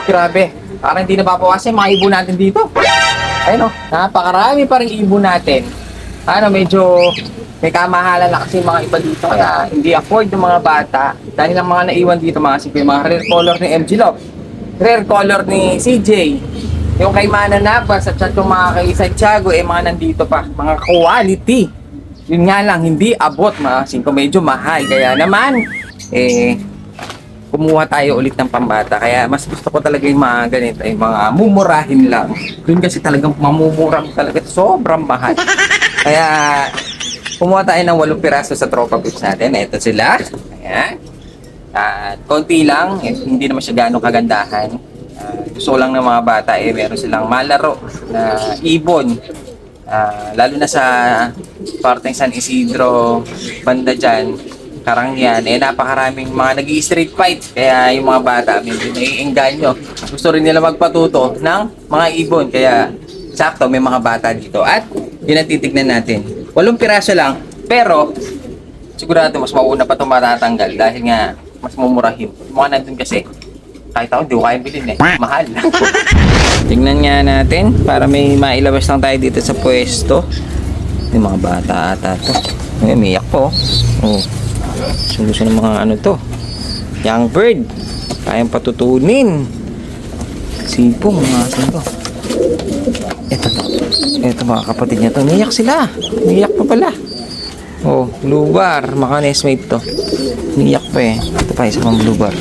Grabe. Parang hindi nababawasan yung mga ibon natin dito. Ayun o, napakarami pa rin ibon natin. Ano, medyo may kamahalan na kasi yung mga iba dito. Kaya hindi afford ng mga bata. Dahil ang mga naiwan dito mga sipin, mga rare color ni MG Love. Rare color ni CJ. Yung kay Mana Navas at yung mga kay Santiago, mga nandito pa. Mga quality. Yun nga lang, hindi abot mga singko. Medyo mahal. Kaya naman, kumuha tayo ulit ng pambata. Kaya mas gusto ko talaga yung mga ganito, yung mga mumurahin lang. Yun kasi talagang mamumurang talaga. Sobrang mahal. Kaya, kumuha tayo ng 8 piraso sa tropa boots natin. Ito sila. Ayan. At konti lang. Hindi naman siya gano'ng kagandahan. Gusto ko lang ng mga bata, meron silang malaro na ibon. Lalo na sa parteng San Isidro, banda dyan, Karangyan, napakaraming mga nag-i-street fight. Kaya yung mga bata, medyo naiengganyo. Gusto rin nila magpatuto ng mga ibon. Kaya, sakto, may mga bata dito. At, yun ang titignan natin. 8 piraso lang, pero, sigurado, mas mauna pa itong matatanggal. Dahil nga, mas mumurahin. Yung mga nandun kasi, kahit ako, hindi ko kaya bilhin mahal. Tingnan nga natin, para may mailabas lang tayo dito sa pwesto. Yung mga bata ata to. Umiyak po. Oh. Gusto ng mga ano to, young bird, kayang patutunin. Sipong mga asin to. Ito mga kapatid niya to, umiyak sila, umiyak pa pala. Oh, blue bar, maka nestmate to, umiyak pa ito pa isa pang blue bar.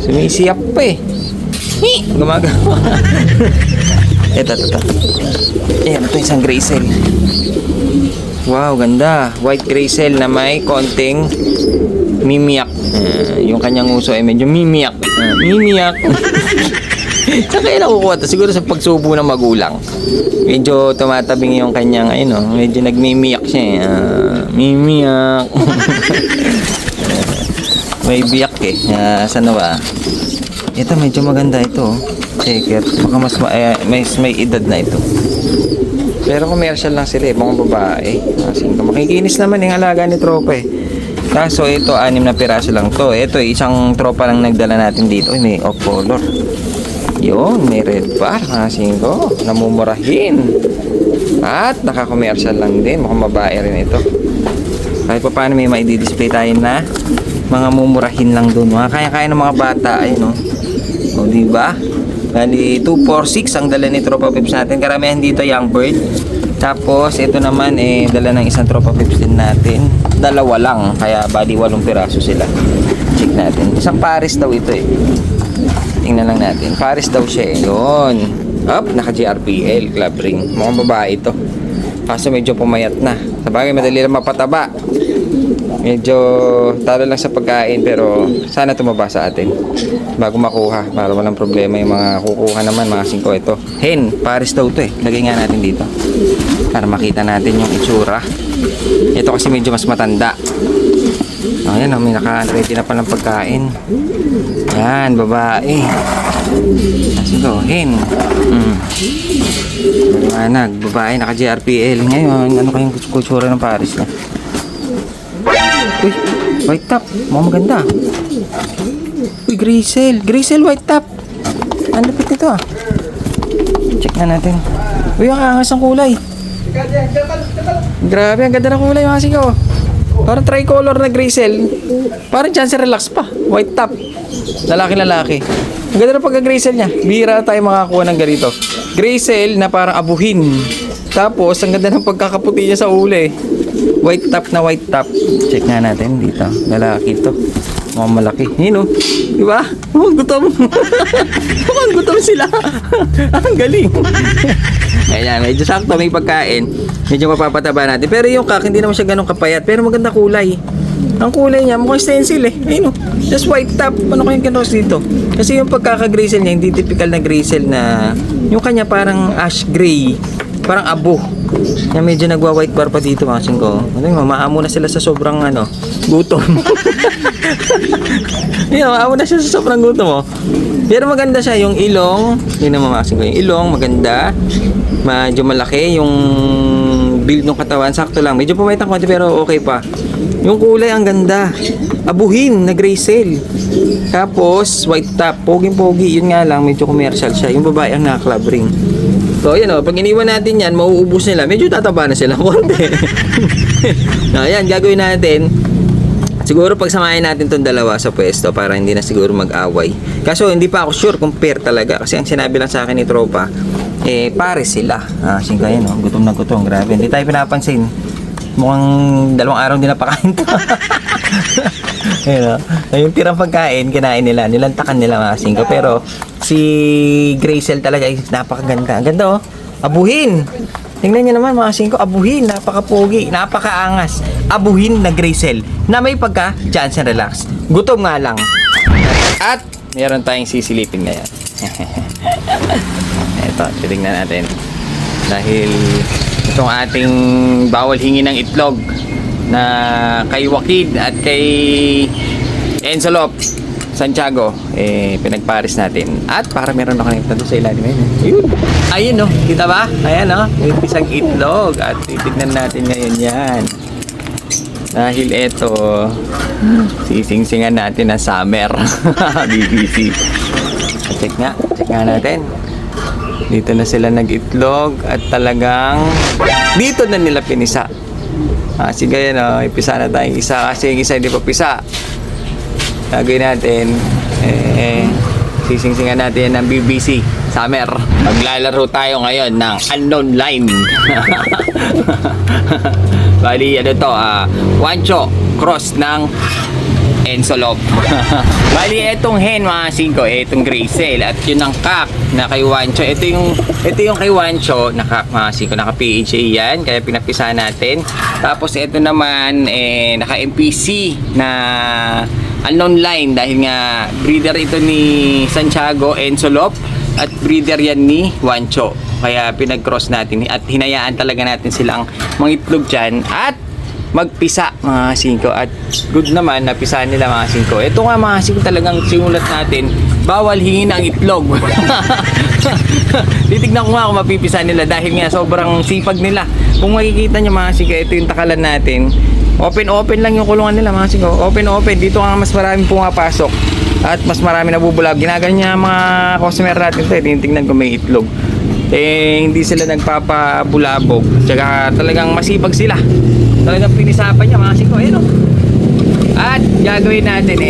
Sumisiyak pa gumagawa. ito ayan, ito isang gray cell. Wow, ganda. White gray cell na may konting mimiyak. Yung kanyang uso ay medyo mimiyak. Mimiyak. Saan kaya nakukuha ito? Siguro sa pagsubo ng magulang. Medyo tumatabing yung kanyang, medyo nagmimiyak siya. Mimiyak. May biyak saan na ba? Ito medyo maganda ito. Checker. Baka mas may edad na ito. Pero commercial lang sila mga babae. Makikinis naman yung alaga ni tropa Kaso ito 6 na piraso lang to. Ito isang tropa lang nagdala natin dito. May off color. Yun, may red bar. Namumurahin. At naka-commercial lang din. Mukhang babae rin ito. Kahit pa paano may maidi-display tayo na mga mumurahin lang doon. Mga kaya-kaya ng mga bata. O diba? Bali 246 ang dala ni Tropa Pips natin. Karamihan dito young bird. Tapos ito naman dala ng isang Tropa Pips din natin. Dalawa lang, kaya bali 8 piraso sila. Check natin. Isang Paris daw ito Tingnan lang natin. Paris daw siya Yun. Up, naka GRPL club ring. Mukhang babae ito. Kaso medyo pumayat na. Sabagay madali lang mapataba. Medyo talo lang sa pagkain, pero sana tumaba sa atin bago makuha, para walang problema yung mga kukuha naman. Mga 5 ito. Hen, Paris daw ito Lagay nga natin dito para makita natin yung itsura. Ito kasi medyo mas matanda. Ayan, may naka-ready na palang pagkain. Yan, babae. Kasi ito, hen. Maliwanag, babae, naka-GRPL. Ngayon, ano kayong kutsura ng Paris na? Uy, white top. Mukhang maganda. Uy, gray cell. Gray cell, white top. Ang lapit nito Check na natin. Uy, ang angas ang kulay. Grabe, ang ganda ng kulay mga sigaw. Parang tricolor na gray cell. Parang chance relax pa. White top. Lalaki. Ang ganda ng pagka-gray cell niya. Bihira tayo makakuha ng ganito. Gray cell na parang abuhin. Tapos, ang ganda ng pagkakaputi niya sa uli. White top na white top. Check nga natin dito. Lalaki ito. Mukhang malaki. Yun Diba? Mukhang gutom. Mukhang gutom sila. Ang galing. Ayan, medyo sakto. May pagkain. Medyo mapapataba natin. Pero yung kak, hindi naman siya ganun kapayat. Pero maganda kulay. Ang kulay niya, mukhang stencil Ayun just white top. Ano kayong kinos dito? Kasi yung pagkaka-gray niya, hindi typical na gray na yung kanya parang ash gray. Parang abo. Yan, medyo nagwa-white bar pa dito mga singko. Maamo na sila sa sobrang gutom. Maamo na siya sa sobrang gutom Pero maganda siya yung ilong. Yun naman mga singko. Yung ilong maganda. Medyo malaki. Yung build ng katawan, sakto lang. Medyo pumayat ang konti pero okay pa. Yung kulay ang ganda. Abuhin na gray cell. Tapos white top, poging-pogi. Yun nga lang, medyo commercial siya. Yung babae ang naka-club ring. So, ayan o, pag iniwan natin yan, mauubos nila. Medyo tataba na sila konti. No, ayan, gagawin natin. Siguro pagsamahin natin tong dalawa sa pwesto para hindi na siguro mag-away. Kaso hindi pa ako sure kung pair talaga. Kasi ang sinabi lang sa akin ni Tropa, pares sila. Singka yan, gutom na gutom. Grabe, hindi tayo pinapansin. Mukhang 2 araw din napakain to. Yung tirang pagkain, kinain nila. Nilantakan nila mga singka. Pero si Gracel talaga ay napakaganda. Ang ganda oh. Abuhin. Tingnan nyo naman mga singko, abuhin, napaka-pogi, napaka-angas. Abuhin na Gracel na may pagka Johnson Relax. Gutom nga lang. At meron tayong sisilipin ngayon. Ito, titignan natin. Dahil itong ating bawal hingi ng itlog na kay Wakid at kay Ensolop Santiago, pinagparis natin. At para meron na kanita doon sa ilalim. Ayun. Ayun, no. Kita ba? Ayan, no. May isang itlog. At titignan natin ngayon yan. Dahil ito, sising-singan natin na summer. BBC. Check nga. Check nga natin. Dito na sila nag-itlog. At talagang dito na nila pinisa. Sige, yan, no. Ipisa na tayong isa. Kasi yung isa hindi pa pisa. Gagawin natin, sising-singan natin ng BBC Summer. Maglalaro tayo ngayon ng unknown line. Bali, ano to, Wancho cross ng Ensolop. Bali, etong hen mga singko, etong Gracel at yun ang kak na kay Wancho. Ito yung kay Wancho na kak mga singko, naka PHA yan, kaya pinapisa natin. Tapos ito naman, naka MPC na unknown line dahil nga breeder ito ni Santiago Ensolop at breeder yan ni Wancho, kaya pinag-cross natin at hinayaan talaga natin silang mangitlog dyan at magpisa mga singko. At good naman napisa nila mga singko. Ito nga mga singko, talagang simulat natin bawal hingin ang itlog. Titignan ko nga kung mapipisa nila dahil nga sobrang sipag nila. Kung makikita nyo mga singko, ito yung takalan natin. Open lang yung kulungan nila mga singko. Open. Dito nga mas maraming pumapasok at mas marami nabubulag. Ginaganyan mga customer natin ito. Tinitingnan ko may itlog. Hindi sila nagpapabulabog. Tsaka talagang masipag sila. Talagang pinisapan niya mga singko. Ayun o. At gagawin natin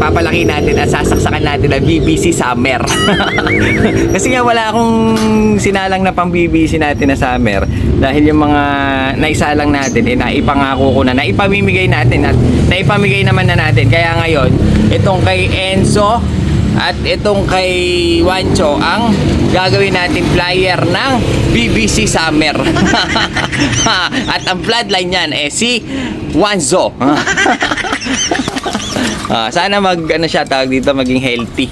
papalaki natin at sasaksakan natin ang BBC Summer. Kasi nga wala akong sinalang na pang BBC natin na Summer dahil yung mga naisalang natin naipangako ko na naipamimigay natin at naipamigay naman na natin. Kaya ngayon itong kay Enzo at itong kay Wancho ang gagawin natin flyer ng BBC Summer. At ang bloodline niyan si Wanzo. Sana ano siya tawag dito, maging healthy.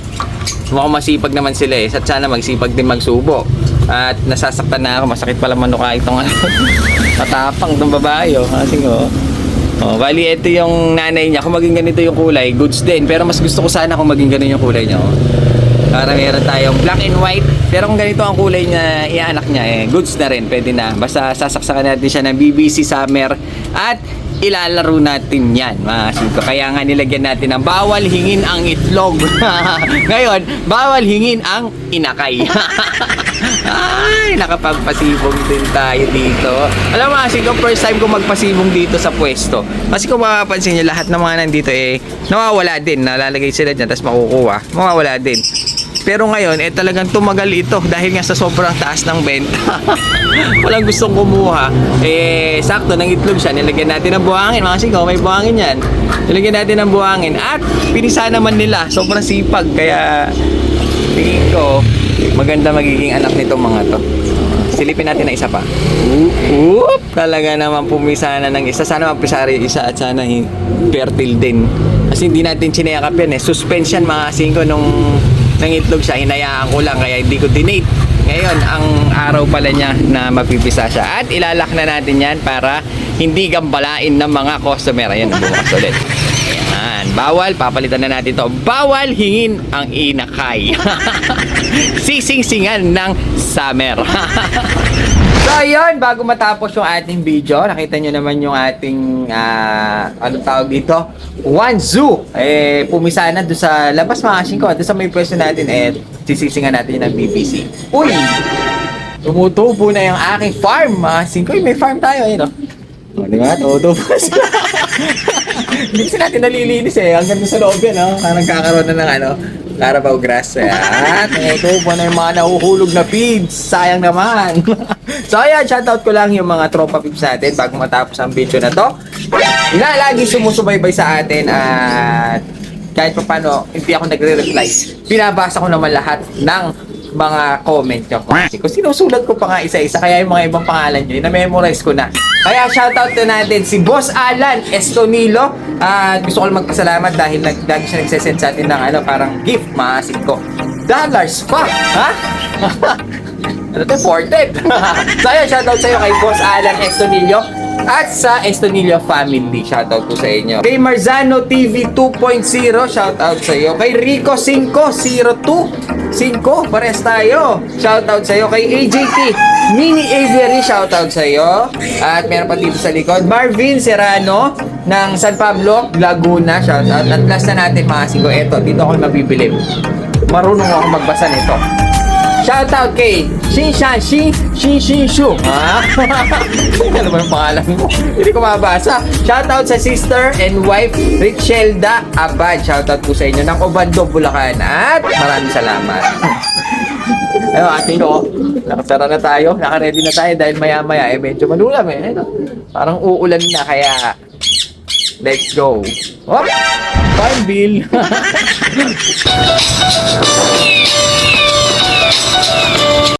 Mukhang masipag naman sila at sana magsipag din magsubo. At nasasaktan na ako, masakit pala manuka itong matapang itong babae bali ito yung nanay niya. Kung maging ganito yung kulay, goods din. Pero mas gusto ko sana kung maging ganito yung kulay niya para meron tayong black and white. Pero kung ganito ang kulay niya, ianak niya goods na rin, pwede na. Basta sasaksakan natin siya ng BBC Summer at ilalaro natin yan mga singko. Kaya nga nilagyan natin ng bawal hingin ang itlog. Ngayon, bawal hingin ang inakay. Ay, nakapagpasibong din tayo dito. Alam mo mga singko, first time ko magpasibong dito sa pwesto. Kasi kung makapansin nyo, lahat ng mga nandito nawawala din. Nalalagay sila dyan, tapos makukuha. Mawawala din. Pero ngayon, talagang tumagal ito dahil nga sa sobrang taas ng benta. Walang gustong kumuha. Sakto, ng itlog siya. Nilagyan natin ng buhangin. Mga singko, may buhangin yan. Nilagyan natin ng buhangin. At pinisa naman nila. Sobrang sipag. Kaya, tingin ko, maganda magiging anak nito mga to. Silipin natin na isa pa. Talaga naman pumisa na ng isa. Sana magpisari isa at sana fertile din. Kasi hindi natin sinayakap yan Suspension mga singko nung itlog siya, hinayaan ko lang kaya hindi ko dinate. Ngayon, ang araw pala niya na mapipisa siya. At ilalak na natin yan para hindi gambalain ng mga customer. Ayan, bukas ulit. Ayan, bawal, papalitan na natin to. Bawal hingin ang inakay. Sising-singan ng summer. So ayun, bago matapos yung ating video, nakita nyo naman yung ating, anong tawag dito? One Zoo! Pumisa na doon sa labas mga kasing ko. Doon sa may pwesto natin, sisisingan natin yun ng BBC. Uy! Tumutubo na yung aking farm, mga kasing ko. May farm tayo, no? O, di ba? Tumutubo sila. Hindi kasi natin nalilinis hanggang doon sa loob yan, no? Nagkakaroon na ng Carabao grass. Ayan. Tumutubo na yung mga nahuhulog na feeds. Sayang naman. So ayan, shoutout ko lang yung mga tropa pips natin bago matapos ang video na to. Na lagi sumusubaybay sa atin at kahit pa paano, hindi ako nagre-reply. Binabasa ko naman lahat ng mga comment nyo. Kung sinusulat ko pa nga isa-isa, kaya yung mga ibang pangalan nyo, na-memorize ko na. Kaya shoutout na natin si Boss Alan Estonilo. At gusto ko lang magpasalamat dahil lagi siya nagsesend sa atin ng parang gift, maasin ko. Dollars pa! Ha? Ano to? Ported! So ayun, shoutout sa'yo kay Boss Alan Estonilio at sa Estonilio family. Shoutout ko sa inyo. Kay Marzano TV 2.0, shoutout sa'yo. Kay Rico 502 pares tayo. Shoutout sa'yo. Kay AJT Mini Aviary, shoutout sa'yo. At meron pa dito sa likod, Marvin Serrano ng San Pablo, Laguna, shoutout. At last na natin mga sigo, eto, dito ako mabibilib. Marunong ako magbasa nito. Shoutout kay Shu. Ha? Ano ba yung pangalan mo? Hindi ko mabasa. Shoutout sa sister and wife Richelda Abad. Shoutout po sa inyo ng Obando, Bulacan. At maraming salamat. Ayun, ating ko. Nakasara na tayo. Nakaready na tayo dahil maya-maya medyo malulam Parang uulan na kaya let's go. Oh, farm bill.